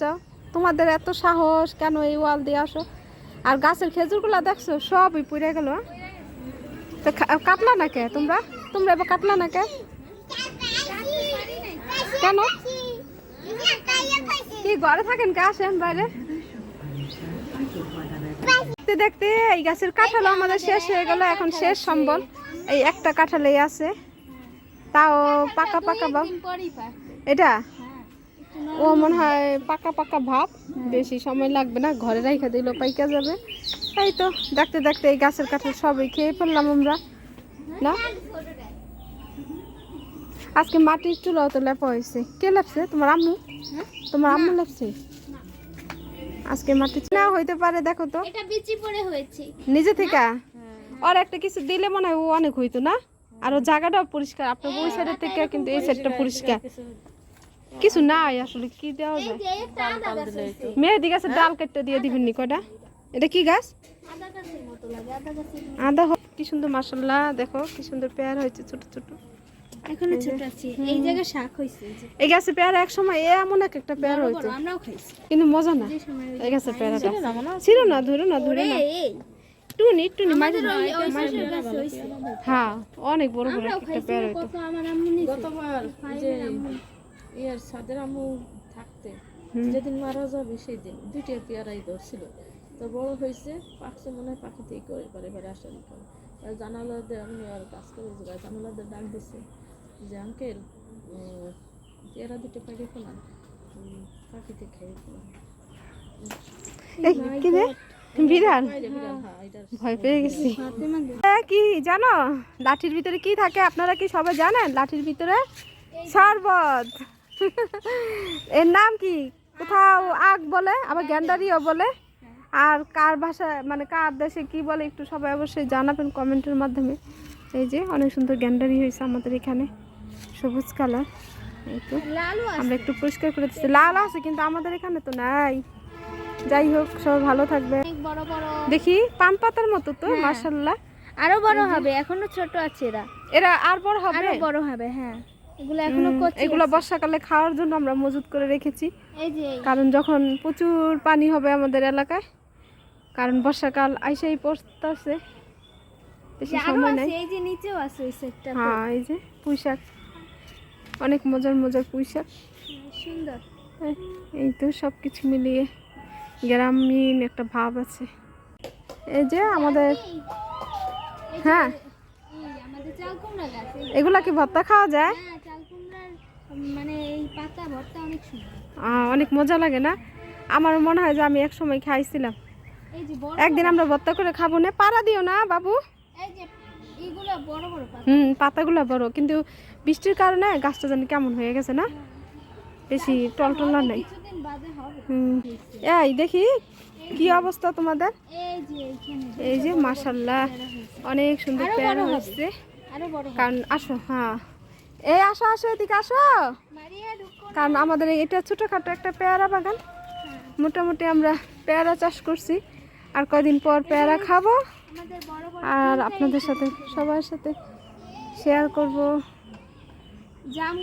যাও, তোমাদের এত সাহস কেন এই ওয়াল দিয়ে আসো? আর গাছের খেজুরগুলো দেখছো সবই পুড়ে গেল। তো কাটলা না কে তোমরা? তোমরা এবার কাটলা না কে? কেন কি ঘরে থাকেন কে? আসেন বাইরে। দেখতে দেখতে এই গাছের কাঁঠাল আমাদের শেষ হয়ে গেল, এখন শেষ সম্বল এই একটা কাঁঠালেই আছে, তাও পাকা পাকা ভাব। এটা ও মনে হয় পাকা পাকা ভাব, বেশি সময় লাগবে না, ঘরে রাইখা দিলেও পাইকা যাবে। তাই তো দেখতে দেখতে এই গাছের কাঁঠাল সবই খেয়ে ফেললাম আমরা না। আজকে মাটির চুলাও তো লেপা হয়েছে। কে লেপছে? তোমার আম্মু? তোমার আম্মু লেপছে আজকে মাটির না? হইতে পারে, দেখো তো এটা বিচি পড়ে হয়েছে নিজে থেকে। আর একটা কিছু দিলে মনে হয় ও অনেক হইতো না। আর ও জায়গাটাও পরিষ্কার, আপনার ওই সাইডের থেকে কিন্তু এই সাইডটা পরিষ্কার। কিছু নাই আসলে, কি দেওয়া যায়? মেহেদি গাছের ডাল কেটে দিয়ে দিবেন নি কয়টা? এটা কি গাছ? আদা। কি সুন্দর মাশাআল্লাহ, দেখো কি সুন্দর পেয়ারা হয়েছে ছোট ছোট। এখনো ছোট আছে, এই জায়গা শাক হইছে। এই গাছে পেয়ারা এক সময় এমন একটা পেয়ারা হইতো, আমরাও খাইছি কিন্তু মজা না। এই গাছে পেয়ারাটা ছিল না, ধরো না ধরে না। টুনি টুনি মাঝে হ্যাঁ, অনেক বড় বড় একটা পেয়ারা হইতো। আমার আম্মু নিছে গতবার যে ইয়ার সাদের আম্মু থাকতে যেদিন মারা যাবে সেই দিন দুইটা পেয়ারাই ধরছিল, তো বড় হয়েছে, পাকছে মনে হয় পাখিতেই করে পরে পরে আসার করে। আর জানালাদের আমি আর কাজ করে জানালাদের ডাক দিছে যে আঙ্কেল পেয়ারা দুটো পাখি ফেলান, পাখিতে খেয়ে ফেলান। বিড়াল ভয় পেয়ে গেছি। কি জানো লাঠির ভিতরে কি থাকে? আপনারা কি সবাই জানেন? লাঠির ভিতরে শরবত। এর নাম কি? কোথাও আগ বলে, আবার গ্যান্ডারিও বলে। আর কার ভাষায় মানে কার দেশে কি বলে একটু সবাই অবশ্যই জানাবেন কমেন্টের মাধ্যমে। এই যে অনেক সুন্দর গ্যান্ডারি হয়েছে আমাদের এখানে, সবুজ কালার। এই তো আমরা একটু পরিষ্কার করে দিচ্ছি। লাল আছে কিন্তু আমাদের এখানে তো নাই। যাই হোক, সবাই ভালো থাকবে। দেখি পান পাতার মতো তো, মাশাআল্লাহ। আরো বড় হবে, এখনো ছোট আছে এরা। এরা আর বড় হবে? আরো বড় হবে, হ্যাঁ। এগুলো এখনো কচি। এগুলো বর্ষাকালে খাওয়ার জন্য আমরা মজুত করে রেখেছি, এই যে কারণ যখন প্রচুর পানি হবে আমাদের এলাকায়, কারণ বর্ষাকাল আইসাই পড়তেছে, বেশি সময় নাই। এই যে নিচেও আছে ওই সেটটা। হ্যাঁ, এই যে পুঁইশাক, অনেক মজার মজার পুঁইশাক, সুন্দর। এই তো সবকিছু মিলিয়ে গ্রামীণ একটা ভাব আছে। এই যে আমাদের, হ্যাঁ আমাদের চাল কুমড়া গাছ। এগুলা কি ভর্তা খাওয়া যায়? হ্যাঁ, চাল কুমড়ার মানে এই পাতা ভর্তা অনেক সুন্দর, অনেক মজা লাগে না? আমার মনে হয় যে আমি এক সময় খাইছিলাম। এই যে বড় একদিন আমরা ভর্তা করে খাবো না? পাড়া দিও না বাবু। এই যে এগুলো বড় বড় পাতা। পাতাগুলো বড়, কিন্তু বৃষ্টির কারণে গাছটা জানি কেমন হয়ে গেছে না, বেশি টলটলা নেই। কিছুদিন বাদে হবে। এই দেখি কি অবস্থা তোমাদের। এই যে এইখানে এই যে মাশাআল্লাহ অনেক সুন্দর পেয়ারা হচ্ছে। আরো বড় হবে। কারণ আসো, হ্যাঁ এই আসো আসো, এদিকে আসো। মারিয়া ঢুকো। কারণ আমাদের এটা ছোটখাটো একটা পেয়ারা বাগান, মোটামুটি আমরা পেয়ারা চাষ করছি। আর কদিন পর পেয়ারা খাবো, আমাদের বড় বড় আর আপনাদের সাথে সবার সাথে শেয়ার করব। জাম